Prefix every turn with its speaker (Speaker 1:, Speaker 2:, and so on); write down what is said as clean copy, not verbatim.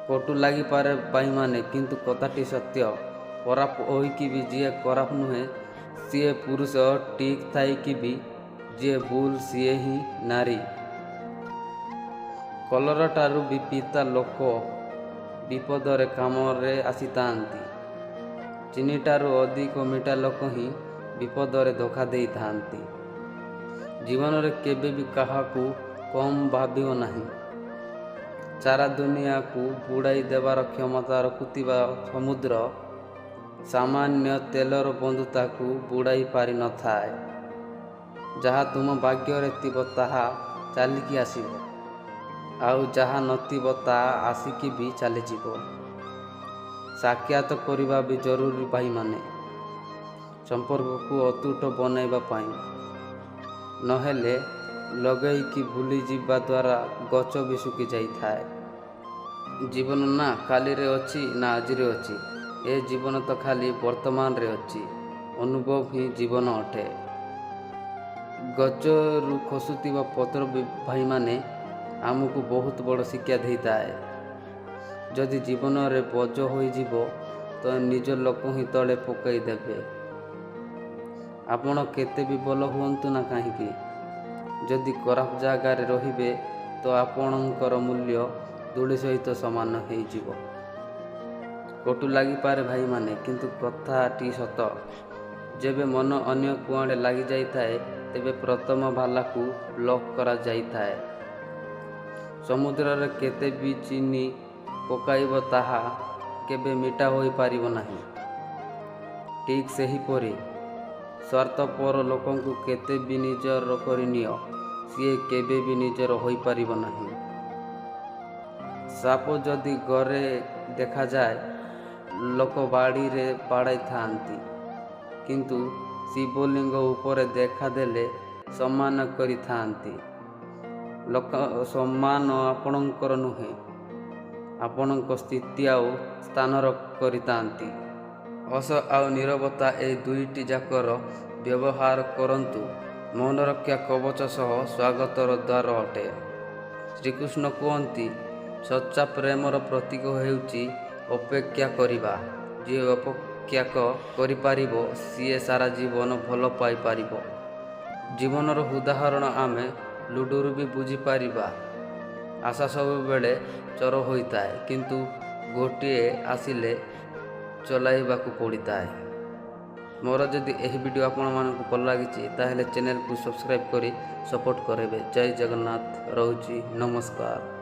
Speaker 1: କଟୁ ଲାଗିପାରେ ଭାଇମାନେ, କିନ୍ତୁ କଥାଟି ସତ୍ୟ। ଖରାପ ହୋଇକି ବି ଯିଏ ଖରାପ ନୁହେଁ ସିଏ ପୁରୁଷ, ଠିକ୍ ଥାଇକି ବି ଯିଏ ଭୁଲ ସିଏ ହିଁ ନାରୀ। କଲରାଠାରୁ ବି ପିତା ଲୋକ ବିପଦରେ କାମରେ ଆସିଥାନ୍ତି। ଚିନିଠାରୁ ଅଧିକ ମିଠା ଲୋକ ହିଁ ବିପଦରେ ଧୋକା ଦେଇଥାନ୍ତି। ଜୀବନରେ କେବେ ବି କାହାକୁ କମ୍ ଭାବିବ ନାହିଁ। ସାରା ଦୁନିଆକୁ ବୁଡ଼ାଇ ଦେବାର କ୍ଷମତା ରଖୁଥିବା ସମୁଦ୍ର ସାମାନ୍ୟ ତେଲର ବନ୍ଧୁତାକୁ ବୁଡ଼ାଇ ପାରିନଥାଏ। ଯାହା ତୁମ ଭାଗ୍ୟରେ ଥିବ ତାହା ଚାଲିକି ଆସିବ, ଆଉ ଯାହା ନଥିବ ତାହା ଆସିକି ବି ଚାଲିଯିବ। ସାକ୍ଷାତ କରିବା ବି ଜରୁରୀ ଭାଇମାନେ, ସମ୍ପର୍କକୁ ଅତୁଟ ବନାଇବା ପାଇଁ। ନହେଲେ ଲଗେଇକି ଭୁଲିଯିବା ଦ୍ୱାରା ଗଛ ବି ଶୁଖି ଯାଇଥାଏ। ଜୀବନ ନା କାଲିରେ ଅଛି ନା ଆଜିରେ ଅଛି, ଏ ଜୀବନ ତ ଖାଲି ବର୍ତ୍ତମାନରେ ଅଛି। ଅନୁଭବ ହିଁ ଜୀବନ ଅଟେ। ଗଛରୁ ଖସୁଥିବା ପତ୍ର ବି ଭାଇମାନେ ଆମକୁ ବହୁତ ବଡ଼ ଶିକ୍ଷା ଦେଇଥାଏ। ଯଦି ଜୀବନରେ ବୋଝ ହୋଇଯିବ ତ ନିଜ ଲୋକ ହିଁ ତଳେ ପକାଇ ଦେବେ। ଆପଣ କେତେ ବି ଭଲ ହୁଅନ୍ତୁ ନା କାହିଁକି, ଯଦି ଖରାପ ଜାଗାରେ ରହିବେ ତ ଆପଣଙ୍କର ମୂଲ୍ୟ ଧୂଳି ସହିତ ସମାନ ହୋଇଯିବ। କଟୁ ଲାଗିପାରେ ଭାଇମାନେ, କିନ୍ତୁ କଥାଟି ସତ। ଯେବେ ମନ ଅନ୍ୟ କୁଆଡ଼େ ଲାଗିଯାଇଥାଏ ତେବେ ପ୍ରଥମ ଭାଲାକୁ ଲକ୍ କରାଯାଇଥାଏ। ସମୁଦ୍ରରେ କେତେ ବି ଚିନି ପକାଇବ ତାହା କେବେ ମିଠା ହୋଇପାରିବ ନାହିଁ। ଠିକ୍ ସେହିପରି ସ୍ୱାର୍ଥପର ଲୋକଙ୍କୁ କେତେ ବି ନିଜର କରିନିଅ, ସିଏ କେବେ ବି ନିଜର ହୋଇପାରିବ ନାହିଁ। ସାପ ଯଦି ଘରେ ଦେଖାଯାଏ ଲୋକ ବାଡ଼ିରେ ବାଡ଼ାଇଥାନ୍ତି, କିନ୍ତୁ ଶିବଲିଙ୍ଗ ଉପରେ ଦେଖାଦେଲେ ସମ୍ମାନ କରିଥାନ୍ତି। ଲୋକ ସମ୍ମାନ ଆପଣଙ୍କର ନୁହେଁ, ଆପଣଙ୍କ ସ୍ଥିତି ଆଉ ସ୍ଥାନର କରିଥାନ୍ତି। ହସ ଆଉ ନୀରବତା ଏ ଦୁଇଟି ଯାକର ବ୍ୟବହାର କରନ୍ତୁ। ମୌନରକ୍ଷା କବଚ ସହ ସ୍ୱାଗତର ଦ୍ୱାର ଅଟେ। ଶ୍ରୀକୃଷ୍ଣ କୁହନ୍ତି, ସଚ୍ଚା ପ୍ରେମର ପ୍ରତୀକ ହେଉଛି ଅପେକ୍ଷା କରିବା। ଯିଏ ଅପେକ୍ଷା କରିପାରିବ ସିଏ ସାରା ଜୀବନ ଭଲ ପାଇପାରିବ। ଜୀବନର ଉଦାହରଣ ଆମେ ଲୁଡୁରୁ ବି ବୁଝିପାରିବା। ଆଶା ସବୁବେଳେ ଚୋର ହୋଇଥାଏ, କିନ୍ତୁ ଗୋଟିଏ ଆସିଲେ ଚଲାଇବାକୁ ପଡ଼ିଥାଏ। ମୋର ଯଦି ଏହି ଭିଡ଼ିଓ ଆପଣମାନଙ୍କୁ ଭଲ ଲାଗିଛି ତାହେଲେ ଚ୍ୟାନେଲକୁ ସବସ୍କ୍ରାଇବ୍ କରି ସପୋର୍ଟ କରିବେ। ଜୟ ଜଗନ୍ନାଥ। ରହୁଛି, ନମସ୍କାର।